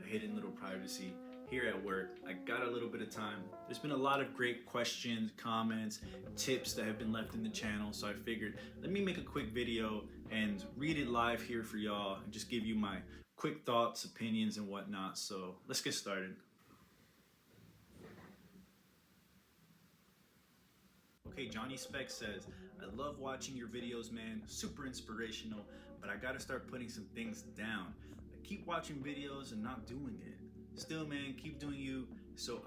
hidden little privacy here at work. I got a little bit of time. There's been a lot of great questions, comments, tips that have been left in the channel, so I figured let me make a quick video and read it live here for y'all and just give you my quick thoughts, opinions, and whatnot. So let's get started. Okay, Johnny Speck says, I love watching your videos, man. Super inspirational, but I gotta start putting some things down. I keep watching videos and not doing it. Still, man, keep doing you. So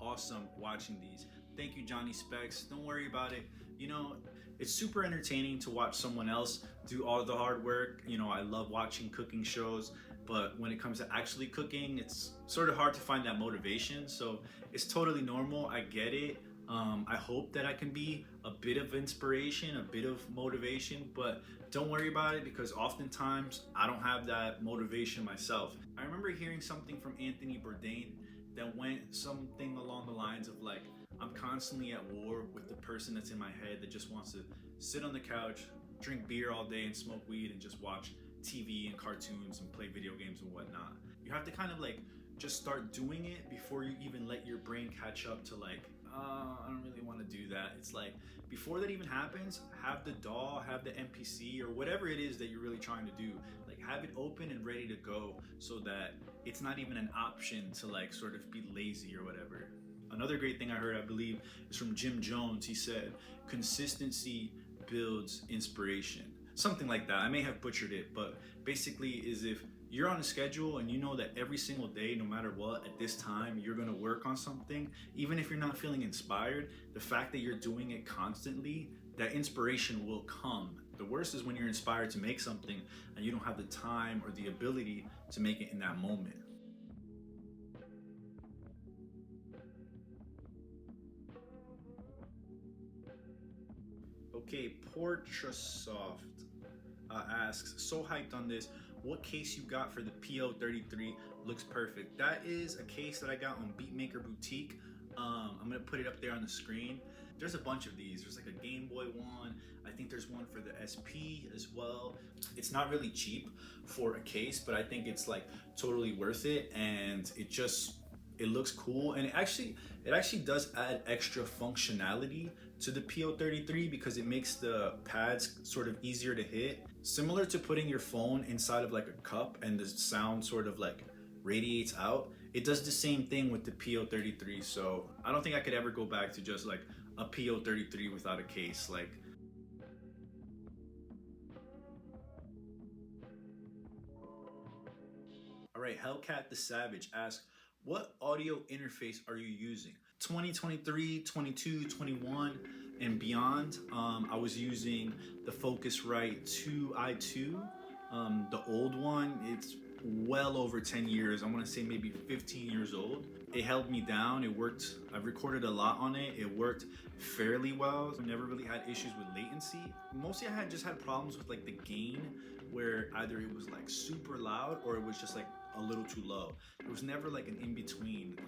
awesome watching these. Thank you, Johnny Specs. Don't worry about it. You know, it's super entertaining to watch someone else do all the hard work. You know, I love watching cooking shows, but when it comes to actually cooking, it's sort of hard to find that motivation. So it's totally normal. I get it. I hope that I can be a bit of inspiration, a bit of motivation, but don't worry about it because oftentimes I don't have that motivation myself. I remember hearing something from Anthony Bourdain that went something along the lines of like, I'm constantly at war with the person that's in my head that just wants to sit on the couch, drink beer all day and smoke weed and just watch TV and cartoons and play video games and whatnot. You have to kind of like just start doing it before you even let your brain catch up to like, I don't really want to do that. It's like before that even happens, have the DAW, have the MPC or whatever it is that you're really trying to do, like have it open and ready to go so that it's not even an option to like sort of be lazy or whatever. Another great thing I heard, I believe, is from Jim Jones. He said, consistency builds inspiration. Something like that. I may have butchered it, but basically is if you're on a schedule and you know that every single day, no matter what, at this time, you're gonna work on something, even if you're not feeling inspired, the fact that you're doing it constantly, that inspiration will come. The worst is when you're inspired to make something and you don't have the time or the ability to make it in that moment. Okay, Portrasoft asks, so hyped on this. What case you got for the PO33 looks perfect. That is a case that I got on Beatmaker Boutique. I'm gonna put it up there on the screen. There's a bunch of these. There's like a Game Boy one. I think there's one for the SP as well. It's not really cheap for a case, but I think it's like totally worth it, and it looks cool, and it actually does add extra functionality to the PO33 because it makes the pads sort of easier to hit. Similar to putting your phone inside of like a cup and the sound sort of like radiates out, it does the same thing with the PO33. So I don't think I could ever go back to just like a PO33 without a case. Like, all right, Hellcat the Savage asks, what audio interface are you using? 2023, 22, 21, and beyond, I was using the Focusrite 2i2, the old one. It's well over 10 years. I want to say maybe 15 years old. It held me down. It worked. I've recorded a lot on it. It worked fairly well. I never really had issues with latency. Mostly I just had problems with like the gain, where either it was like super loud or it was just like a little too low. There was never like an in-between.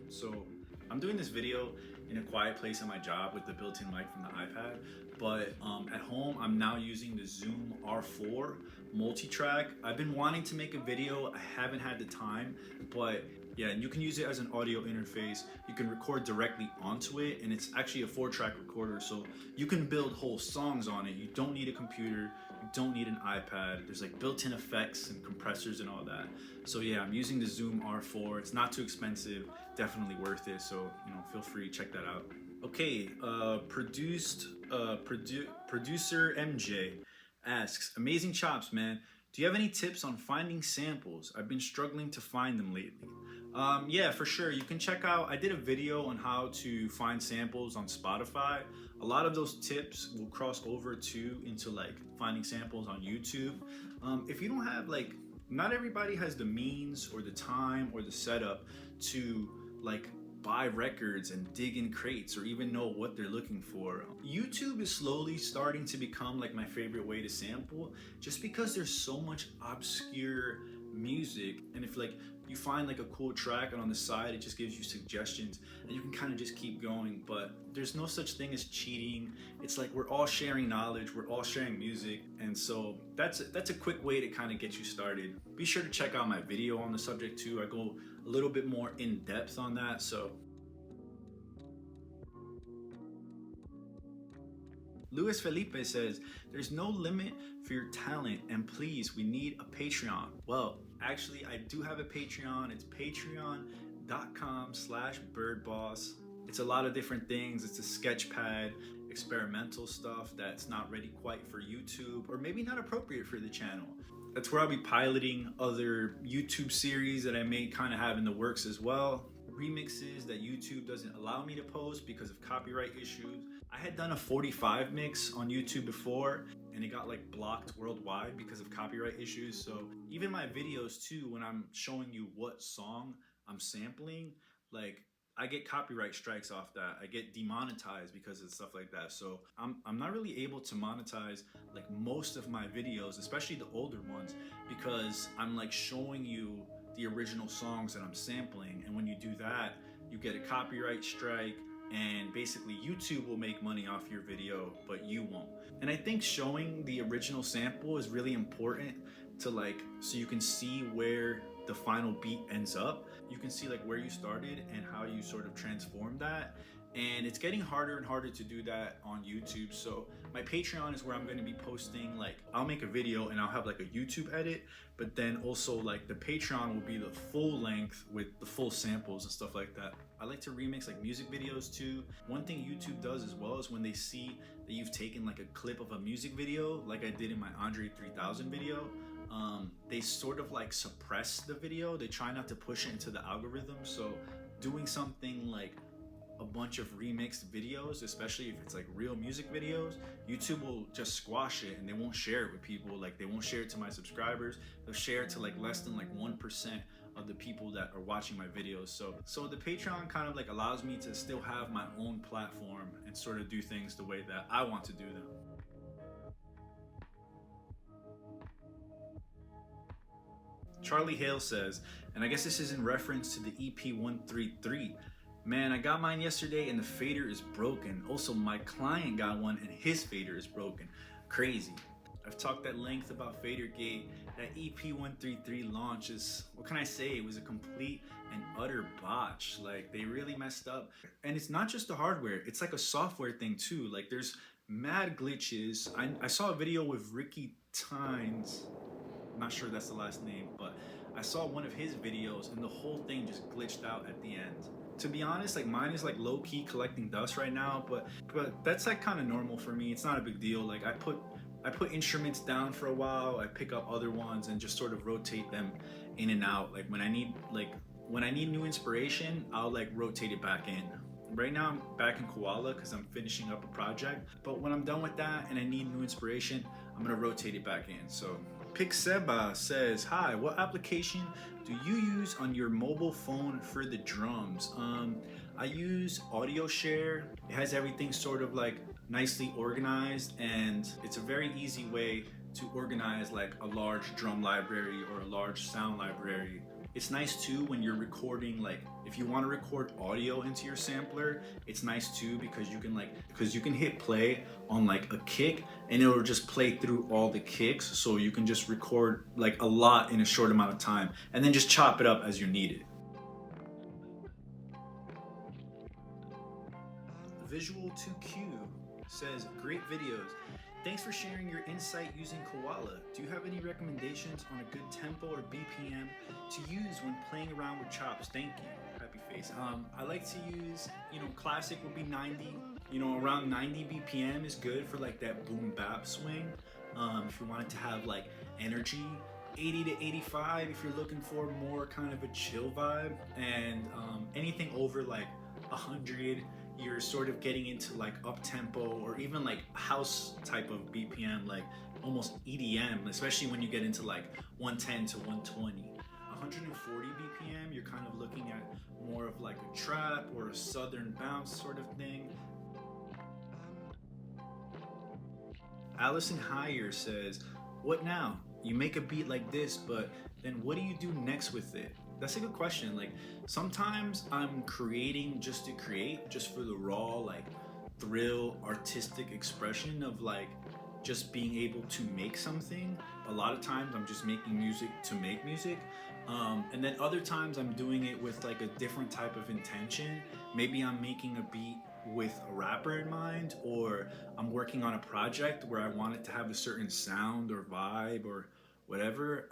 So I'm doing this video in a quiet place at my job with the built-in mic from the iPad, but at home I'm now using the Zoom R4 multi-track. I've been wanting to make a video, I haven't had the time, but yeah, and you can use it as an audio interface. You can record directly onto it, and it's actually a 4-track recorder, so you can build whole songs on it. You don't need a computer, you don't need an iPad. There's like built-in effects and compressors and all that. So yeah, I'm using the Zoom R4. It's not too expensive, definitely worth it. So, you know, feel free, check that out. Okay, producer MJ asks, amazing chops, man. Do you have any tips on finding samples? I've been struggling to find them lately. Yeah, for sure. You can check out, I did a video on how to find samples on Spotify. A lot of those tips will cross over into like finding samples on YouTube. If you don't have like, not everybody has the means or the time or the setup to like buy records and dig in crates or even know what they're looking for. YouTube is slowly starting to become like my favorite way to sample, just because there's so much obscure music, and if like you find like a cool track and on the side it just gives you suggestions and you can kind of just keep going. But there's no such thing as cheating. It's like we're all sharing knowledge, we're all sharing music, and so that's a quick way to kind of get you started. Be sure to check out my video on the subject too. I go a little bit more in depth on that. So Luis Felipe says, there's no limit for your talent, and please, we need a Patreon. Well, actually, I do have a Patreon. It's patreon.com/birdboss. It's a lot of different things. It's a sketch pad, experimental stuff that's not ready quite for YouTube, or maybe not appropriate for the channel. That's where I'll be piloting other YouTube series that I may kind of have in the works as well. Remixes that YouTube doesn't allow me to post because of copyright issues. I had done a 45 mix on YouTube before and it got like blocked worldwide because of copyright issues. So even my videos too, when I'm showing you what song I'm sampling, like I get copyright strikes off that. I get demonetized because of stuff like that. So I'm not really able to monetize like most of my videos, especially the older ones, because I'm like showing you the original songs that I'm sampling. And when you do that, you get a copyright strike, and basically YouTube will make money off your video, but you won't. And I think showing the original sample is really important to like, so you can see where the final beat ends up. You can see like where you started and how you sort of transformed that. And it's getting harder and harder to do that on YouTube. So my Patreon is where I'm going to be posting, like I'll make a video and I'll have like a YouTube edit, but then also like the Patreon will be the full length with the full samples and stuff like that. I like to remix like music videos too. One thing YouTube does as well is when they see that you've taken like a clip of a music video, like I did in my Andre 3000 video, they sort of like suppress the video. They try not to push it into the algorithm. So doing something like a bunch of remixed videos, especially if it's like real music videos, YouTube will just squash it and they won't share it with people. Like they won't share it to my subscribers. They'll share it to like less than like 1% of the people that are watching my videos. So the Patreon kind of like allows me to still have my own platform and sort of do things the way that I want to do them. Charlie Hale says, and I guess this is in reference to the EP 133. Man, I got mine yesterday and the fader is broken. Also, my client got one and his fader is broken. Crazy. I've talked at length about fadergate. That EP 133 launch is, what can I say? It was a complete and utter botch. Like they really messed up. And it's not just the hardware, it's like a software thing too. Like there's mad glitches. I saw a video with Ricky Tynes. I'm not sure that's the last name, but I saw one of his videos and the whole thing just glitched out at the end. To be honest, like mine is like low-key collecting dust right now, but that's like kind of normal for me. It's not a big deal. Like I put instruments down for a while, I pick up other ones and just sort of rotate them in and out. Like when I need new inspiration, I'll like rotate it back in. Right now I'm back in Koala because I'm finishing up a project, but when I'm done with that and I need new inspiration, I'm gonna rotate it back in. So Pixeba says, hi, what application do you use on your mobile phone for the drums? I use AudioShare. It has everything sort of like nicely organized, and it's a very easy way to organize like a large drum library or a large sound library. It's nice too when you're recording, like if you want to record audio into your sampler, it's nice too because you can hit play on like a kick and it'll just play through all the kicks, so you can just record like a lot in a short amount of time and then just chop it up as you need it. Visual 2Q says, great videos. Thanks for sharing your insight using Koala. Do you have any recommendations on a good tempo or BPM to use when playing around with chops? Thank you. Happy face. I like to use, classic would be 90. Around 90 BPM is good for like that boom bap swing. If you wanted to have like energy, 80 to 85 if you're looking for more kind of a chill vibe, and anything over like 100, you're sort of getting into like up tempo or even like house type of BPM, like almost EDM, especially when you get into like 110 to 120. 140 BPM, you're kind of looking at more of like a trap or a southern bounce sort of thing. Allison Heyer says, what now? You make a beat like this, but then what do you do next with it? That's a good question. Like sometimes I'm creating just to create, just for the raw like thrill, artistic expression of like just being able to make something. A lot of times I'm just making music to make music. And then other times I'm doing it with like a different type of intention. Maybe I'm making a beat with a rapper in mind, or I'm working on a project where I want it to have a certain sound or vibe or whatever.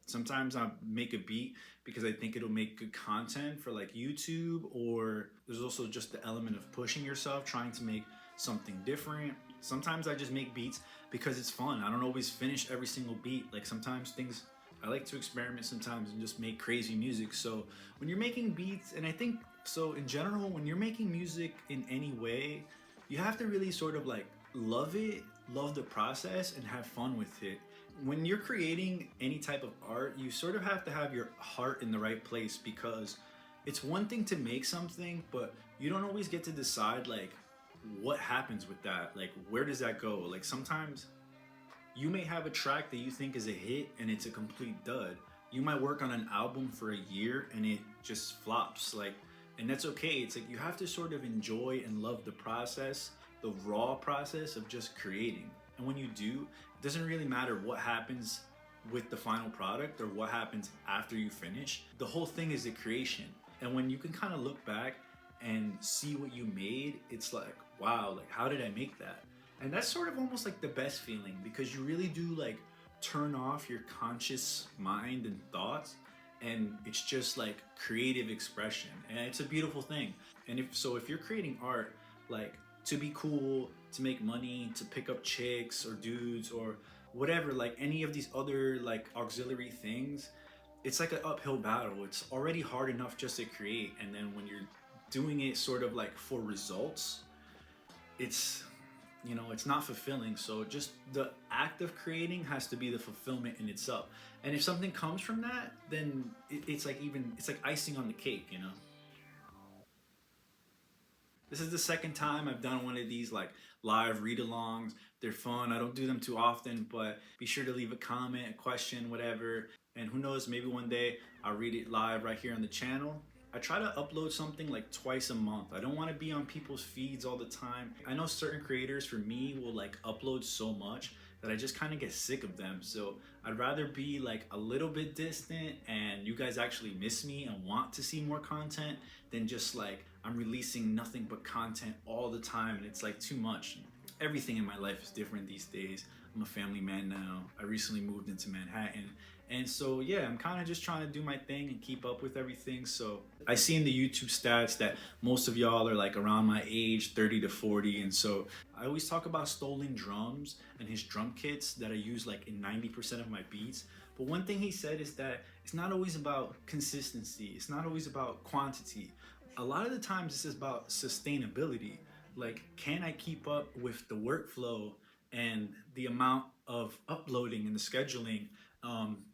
Sometimes I make a beat because I think it'll make good content for like YouTube, or there's also just the element of pushing yourself, trying to make something different. Sometimes I just make beats because it's fun. I don't always finish every single beat. Like sometimes things, I like to experiment sometimes and just make crazy music. So when you're making beats, and I think so in general, when you're making music in any way, you have to really sort of like love it, love the process, and have fun with it. When you're creating any type of art, you sort of have to have your heart in the right place, because it's one thing to make something, but you don't always get to decide like what happens with that. Like where does that go? Like sometimes you may have a track that you think is a hit and it's a complete dud. You might work on an album for a year and it just flops. Like, and that's okay. It's like you have to sort of enjoy and love the process, the raw process of just creating. And when you do, it doesn't really matter what happens with the final product or what happens after you finish. The whole thing is the creation. And when you can kind of look back and see what you made, it's like, wow, like how did I make that? And that's sort of almost like the best feeling, because you really do like turn off your conscious mind and thoughts, and it's just like creative expression, and it's a beautiful thing. And if you're creating art like to be cool, to make money, to pick up chicks or dudes or whatever, like any of these other like auxiliary things, it's like an uphill battle. It's already hard enough just to create, and then when you're doing it sort of like for results, it's, you know, it's not fulfilling. So just the act of creating has to be the fulfillment in itself. And if something comes from that, then it's like it's like icing on the cake, you know. This is the second time I've done one of these like live read-alongs. They're fun. I don't do them too often, but be sure to leave a comment, a question, whatever. And who knows, maybe one day I'll read it live right here on the channel. I try to upload something like twice a month. I don't want to be on people's feeds all the time. I know certain creators, for me, will like upload so much that I just kind of get sick of them. So I'd rather be like a little bit distant and you guys actually miss me and want to see more content, than just like I'm releasing nothing but content all the time and it's like too much. Everything in my life is different these days. I'm a family man now. I recently moved into Manhattan. And so, yeah, I'm kind of just trying to do my thing and keep up with everything. So I see in the YouTube stats that most of y'all are like around my age, 30 to 40. And so I always talk about Stolen Drums and his drum kits that I use like in 90% of my beats. But one thing he said is that it's not always about consistency. It's not always about quantity. A lot of the times this is about sustainability. Like, can I keep up with the workflow and the amount of uploading and the scheduling,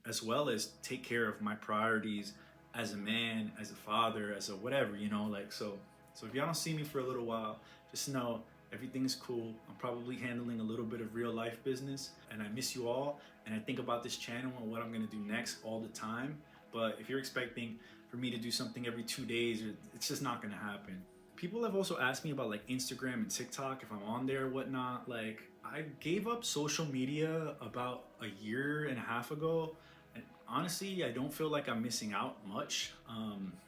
as well as take care of my priorities as a man, as a father, as a whatever, you know, like, so if y'all don't see me for a little while, just know everything's cool. I'm probably handling a little bit of real life business, and I miss you all, and I think about this channel and what I'm gonna do next all the time. But if you're expecting for me to do something every 2 days, it's just not gonna happen. People have also asked me about like Instagram and TikTok, if I'm on there or whatnot. Like, I gave up social media about a year and a half ago, and honestly, I don't feel like I'm missing out much.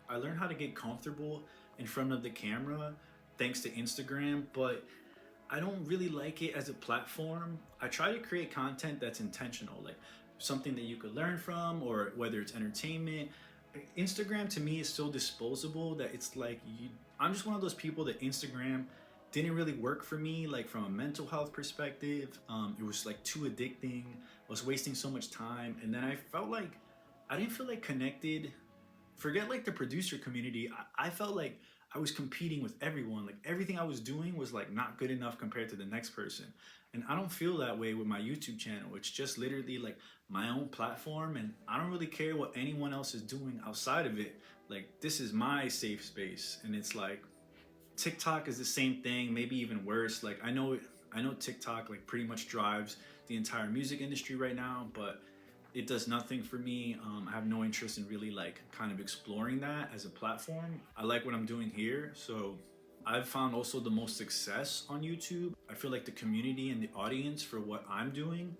I learned how to get comfortable in front of the camera thanks to Instagram, but I don't really like it as a platform. I try to create content that's intentional, like something that you could learn from, or whether it's entertainment. Instagram to me is so disposable that it's like I'm just one of those people that Instagram didn't really work for me, like from a mental health perspective. It was like too addicting. I was wasting so much time, and then I felt like I didn't feel like connected. Forget like the producer community. I felt like I was competing with everyone. Like everything I was doing was like not good enough compared to the next person. And I don't feel that way with my YouTube channel. It's just literally like my own platform, and I don't really care what anyone else is doing outside of it. Like, this is my safe space. And it's like TikTok is the same thing, maybe even worse. Like I know TikTok like pretty much drives the entire music industry right now, but it does nothing for me. I have no interest in really like kind of exploring that as a platform. I like what I'm doing here. So I've found also the most success on YouTube. I feel like the community and the audience for what I'm doing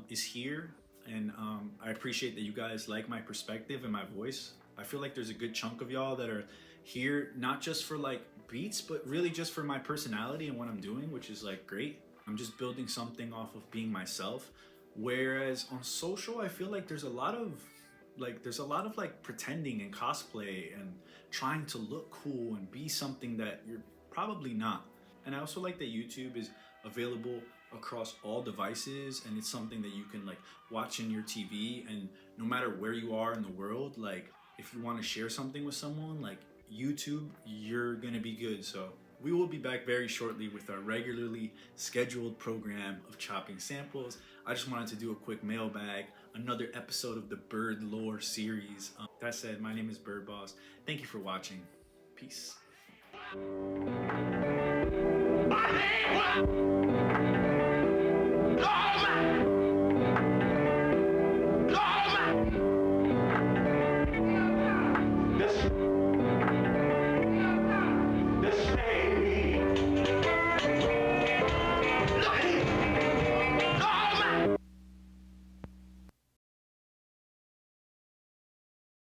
is here. And I appreciate that you guys like my perspective and my voice. I feel like there's a good chunk of y'all that are here, not just for like beats, but really just for my personality and what I'm doing, which is like great. I'm just building something off of being myself. Whereas on social, I feel like there's a lot of like pretending and cosplay and trying to look cool and be something that you're probably not. And I also like that YouTube is available across all devices, and it's something that you can like watch in your TV, and no matter where you are in the world, like if you want to share something with someone, like YouTube, you're gonna be good. So we will be back very shortly with our regularly scheduled program of chopping samples. I just wanted to do a quick mailbag, another episode of the Bird Lore series. That said, my name is Bird Boss. Thank you for watching. Peace.